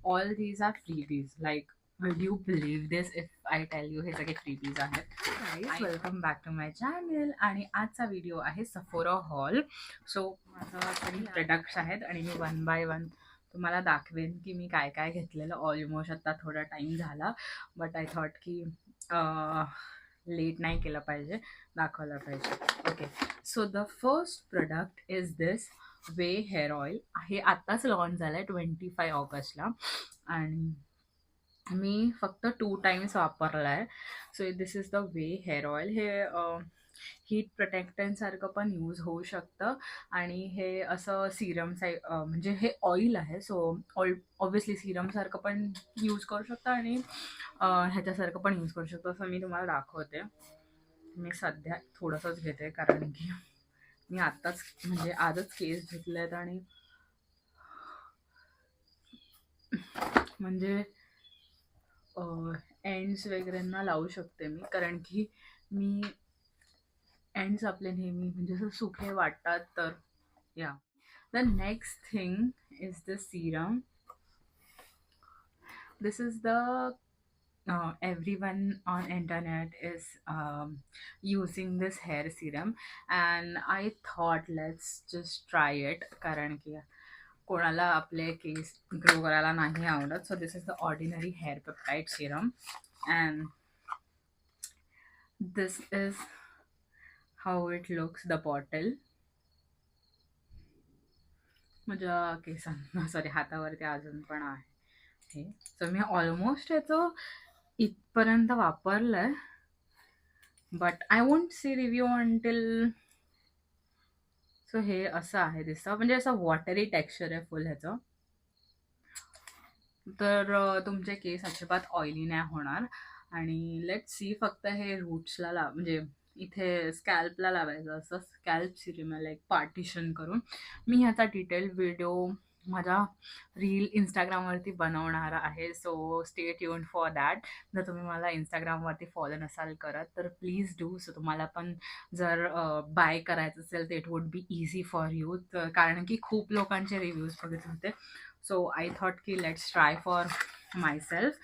All these are freebies. Like will you believe this if I tell you हे सगळे freebies आहेत. Guys, welcome back to my channel. आणि आजचा video आहे Sephora hall. So माझं तरी प्रोडक्ट्स आहेत आणि मी वन बाय वन तुम्हाला दाखवेन की मी काय काय घेतलेलं. ऑलमोस्ट आता थोडा टाईम झाला, बट आय थॉट की लेट नाही केलं पाहिजे, दाखवलं पाहिजे. Okay, so the first product is this way hair oil. हे आत्ताच लॉन्च झालं आहे 25 ऑगस्टला आणि मी फक्त 2 टाइम्स वापरला आहे. So this is the way hair oil. हे हीट प्रोटेक्टंटसारखं पण यूज होऊ शकतं आणि हे असं सिरम म्हणजे हे ऑइल आहे. सो ऑब्व्हियसली सिरमसारखं पण यूज करू शकतं आणि ह्याच्यासारखं पण यूज करू शकतो. असं मी तुम्हाला दाखवते. मी सध्या थोडंसंच घेते कारण की मी आत्ताच म्हणजे आजच केस धुतले आहेत आणि म्हणजे एंड्स वगैरेंना लावू शकते मी, कारण की मी एंड्स आपले नेहमी म्हणजे असं सुखे वाटतात. तर या the next thing is the serum. This is the everyone on internet is using this hair serum and I thought let's just try it, कारण की कोणाला आपले केस ग्रो करायला नाही आवडत. So this is the ordinary hair peptide Serum and this is how it looks, the bottle. माझ्या केसांना sorry हातावरती अजून पण आहे. सो मी ऑलमोस्ट याचं इथपर्यंत वापरलंय, but I won't see review until. So हे असं आहे दिसतं, म्हणजे असं वॉटरी टेक्स्चर आहे फुल ह्याचं. तर तुमचे केस अजिबात ऑइली नाही होणार. आणि लेट्स सी, फक्त हे रूट्सला म्हणजे इथे स्कॅल्पला लावायचं असं स्कॅल्प सिरम आहे, लाईक पार्टिशन करून. मी ह्याचा डिटेल व्हिडिओ माझ्या रील इंस्टाग्रामवरती बनवणार आहे. So stay tuned for that. जर तुम्ही मला इंस्टाग्रामवरती फॉलो नसाल करत तर प्लीज डू. सो तुम्हाला पण जर बाय करायचं असेल तर it would be easy for you, कारण की खूप लोकांचे रिव्ह्यूज बघितले होते. सो आय थॉट की let's try for myself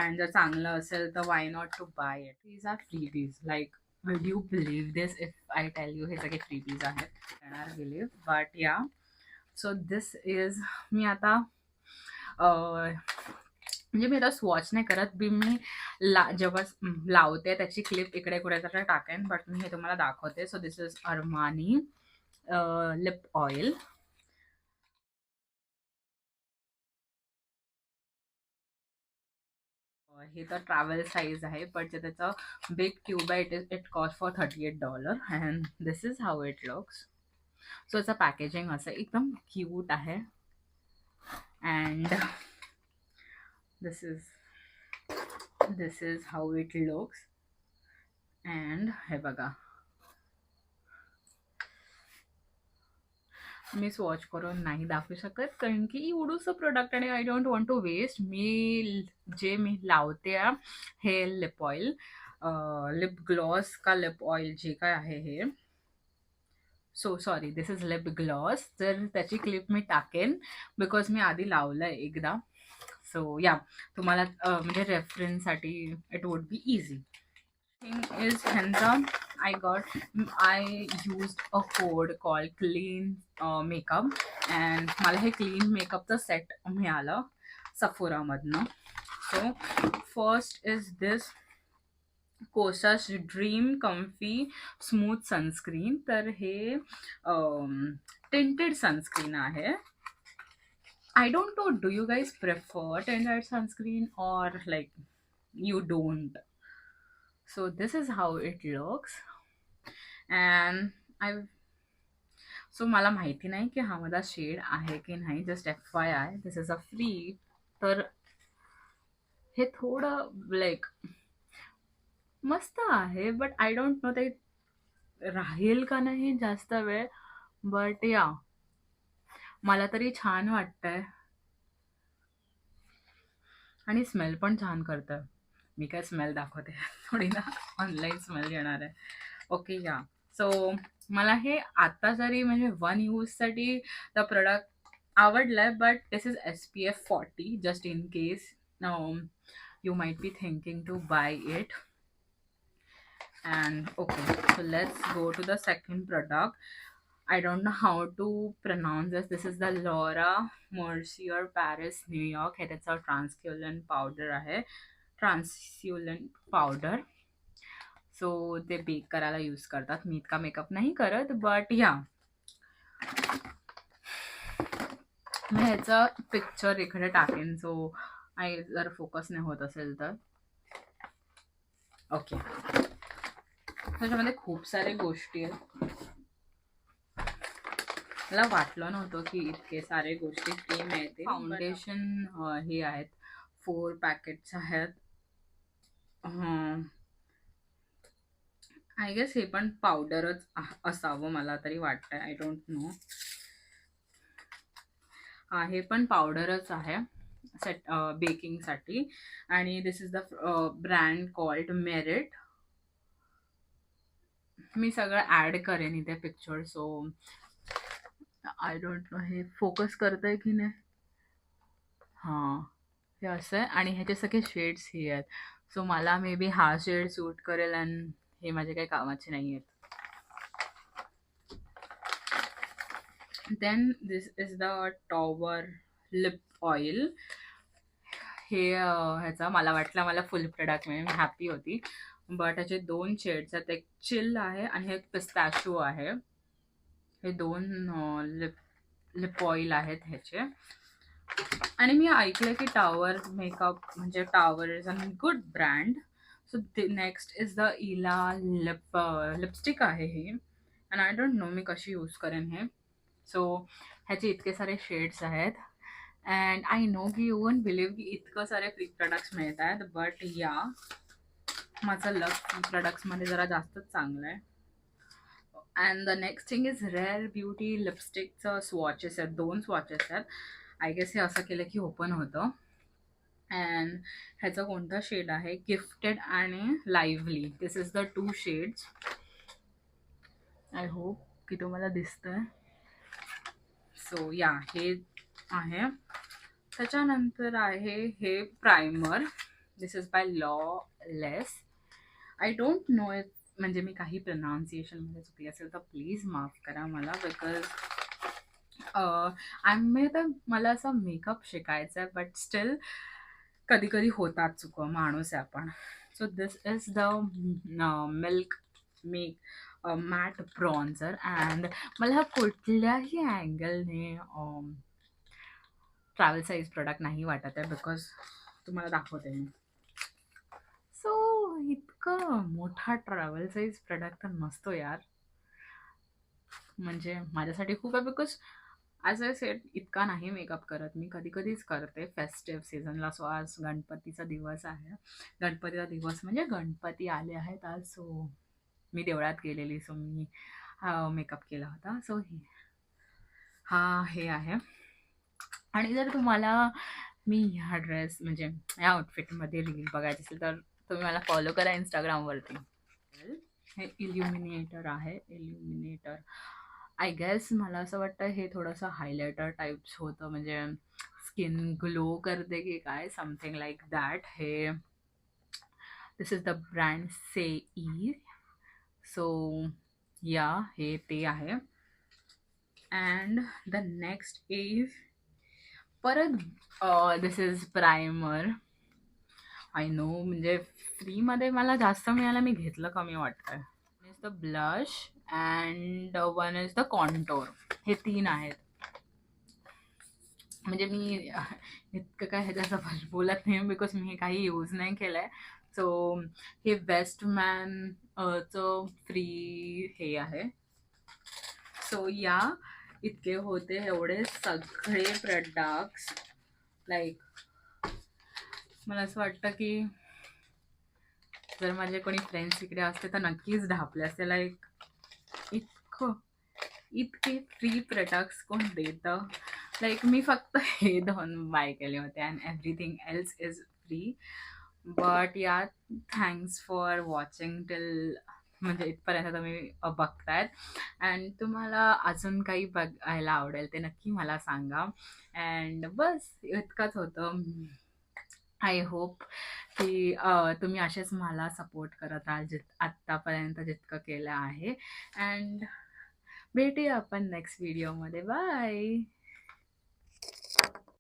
and जर चांगलं असेल तर why not to buy it. These are freebies. Like will you believe this if I tell you हे सगळे फ्रीबीज आहेत. येणार believe, but yeah. So this is, मी आता म्हणजे मी आता स्वॉच नाही करत बी. मी जेव्हा लावते त्याची क्लिप इकडे कुठेतरी टाकेन, बट मी हे तुम्हाला दाखवते. So this is Armani lip oil. हे तर ट्रॅव्हल साईज आहे, बट जे त्याचं बिग ट्यूब आहे it cost for $38 and this is how it looks. So याचं पॅकेजिंग असं एकदम क्यूट आहे. And this is how it looks. And हे बघा, मी स्वॉच करून नाही दाखवू शकत कारण की एवढंसं प्रोडक्ट आणि I don't want to waste. मी लावते हे लिप ऑइल, लिप ग्लॉस का लिप ऑइल जे काय आहे हे. So sorry, this is lip gloss. तर त्याची क्लिप मी टाकेन बिकॉज मी आधी लावलं आहे एकदा. सो या, तुम्हाला म्हणजे रेफरन्ससाठी it would be easy. Thing is ह्यांचा I used a code called clean makeup and मला हे क्लीन मेकअपचं सेट मिळालं सफोरामधनं. So first is this Kosas dream comfy smooth sunscreen. तर हे टिंटेड सनस्क्रीन आहे. I don't know, do you guys prefer tinted sunscreen or like you don't? So this is how it looks and I so मला माहिती नाही की हा माझा shade आहे की नाही. Just FYI, this is a free. तर हे थोडं लाईक मस्त आहे, बट आय डोंट नो ते राहील का नाही जास्त वेळ. बट या, मला तरी छान वाटतंय आणि स्मेल पण छान करतं. मी काय स्मेल दाखवते थोडी ना, ऑनलाईन स्मेल घेणार आहे. ओके या. सो मला हे आता जरी म्हणजे वन यूजसाठी द प्रोडक्ट आवडलाय, but this is SPF 40 just in case you might be thinking to buy it. And okay, so let's go to the second product. I don't know how to pronounce this. This is the Laura Mercier Paris New York. हे त्याचं ट्रान्सक्युलंट powder आहे, ट्रान्सक्युलंट powder. So ते bake करायला use करतात. मी इतका makeup नाही करत, but या मी ह्याचं पिक्चर इकडे टाकेन, सो जर फोकस नाही होत असेल तर. ओके, त्याच्यामध्ये खूप सारे गोष्टी आहेत. मला वाटलं नव्हतं की इतके सारे गोष्टी फ्री मिळते. फाउंडेशन हे आहेत, 4 पॅकेट्स आहेत. आय गेस हे पण पावडरच असावं मला तरी वाटतंय. I don't know. हे पण पावडरच आहे सेट बेकिंगसाठी. आणि this is the brand called Merit. मी सगळं ॲड करेन इथे picture. So I don't know हे फोकस करतंय की नाही. हां, हे असं आहे आणि ह्याचे सगळे शेड्स हे आहेत. सो मला मे बी हा शेड सूट करेल आणि हे माझे काही कामाचे नाही आहेत. Then this is the tower lip oil. हे ह्याचा मला वाटलं मला फुल प्रोडक्ट मिळेल, मी हॅपी होती. बट ह्याचे 2 शेड्स आहेत. एक चिल आहे आणि एक पिस्ताशिओ आहे. हे 2 लिप ऑइल आहेत ह्याचे. आणि मी ऐकलं की टॉवर मेकअप म्हणजे tower is a good brand. So next is the Ila lipstick आहे ही. अँड आय डोंट नो मी कशी यूज करेन हे. सो ह्याचे इतके सारे शेड्स आहेत. अँड आय नो की यू वोंट बिलीव्ह की इतकं सारे फ्री प्रोडक्ट्स मिळत आहेत. बट या माझं लक फ्री प्रोडक्ट्समध्ये जरा जास्तच चांगलं आहे. And the next thing is Rare Beauty लिपस्टिकचं स्वॉचेस आहेत, 2 स्वॉचेस आहेत. आय गेस हे असं केलं की ओपन होतं. अँड ह्याचं कोणतं शेड आहे, गिफ्टेड आणि lively. This is the 2 shades. I hope की तुम्हाला दिसतंय. सो या हे आहे. त्याच्यानंतर आहे हे primer. This is by lawless. I don't no it, म्हणजे मी काही प्रोनाऊन्सिएशनमध्ये चुकली असेल तर प्लीज माफ करा मला. बिकॉज आम्ही तर मला असं मेकअप शिकायचं आहे, बट स्टील कधी कधी होतात चुका, माणूस आहे आपण. So this is the milk make matte bronzer. And मला कुठल्याही अँगलने ट्रॅव्हल साईज प्रोडक्ट नाही वाटत आहे, बिकॉज तुम्हाला दाखवते मी. सो इतकं मोठा ट्रॅव्हल साईज प्रोडक्ट तर नसतो यार, म्हणजे माझ्यासाठी खूप आहे. बिकॉज ॲज अ सेट इतका नाही मेकअप करत मी, कधी कधीच करते फेस्टिव्ह सीझनला. सो आज गणपतीचा दिवस आहे. गणपतीचा दिवस म्हणजे गणपती आले आहेत आज. सो मी देवळात गेलेली, सो मी मेकअप केला होता. सो हे आहे. आणि जर तुम्हाला मी ह्या ड्रेस म्हणजे ह्या आउटफिटमध्ये रील बघायची असेल तर तुम्ही मला फॉलो करा इंस्टाग्रामवरती. हे इल्युमिनेटर आहे, इल्युमिनेटर. आय गेस मला असं वाटतं हे थोडंसं हायलायटर टाईप्स होतं, म्हणजे स्किन ग्लो करते की काय, समथिंग लाईक दॅट. हे दिस इज द ब्रँड सेई. सो या हे ते आहे. अँड द नेक्स्ट इज परत दिस इज प्रायमर. आय नो म्हणजे फ्रीमध्ये मला जास्त मिळालं, मी घेतलं कमी वाटतंय. One is the blush and one is the contour. हे 3 आहेत. म्हणजे मी इतकं काय ह्याच्यासोबत बोलत नाही, बिकॉज मी हे काही यूज नाही केलं आहे. सो हे वेस्टमॅन चं फ्री हे आहे. सो या इतके होते एवढे सगळे प्रोडक्ट्स. लाईक मला असं वाटतं की जर माझे कोणी फ्रेंड्स इकडे असते तर नक्कीच ढापले असते. लाईक इतके फ्री प्रोडक्ट्स कोण देतं. लाईक मी फक्त हे 2 बाय केले होते and everything else is free. But या थँक्स फॉर वॉचिंग टिल म्हणजे इथपर्यंत तुम्ही बघतायत अँड तुम्हाला अजून काही बघायला आवडेल ते नक्की मला सांगा. अँड बस इतकंच होतं. आय होप की तुम्ही असेच मला सपोर्ट करत राहाल आत्तापर्यंत जितकं केलं आहे. अँड भेटूया आपण नेक्स्ट व्हिडिओमध्ये. बाय.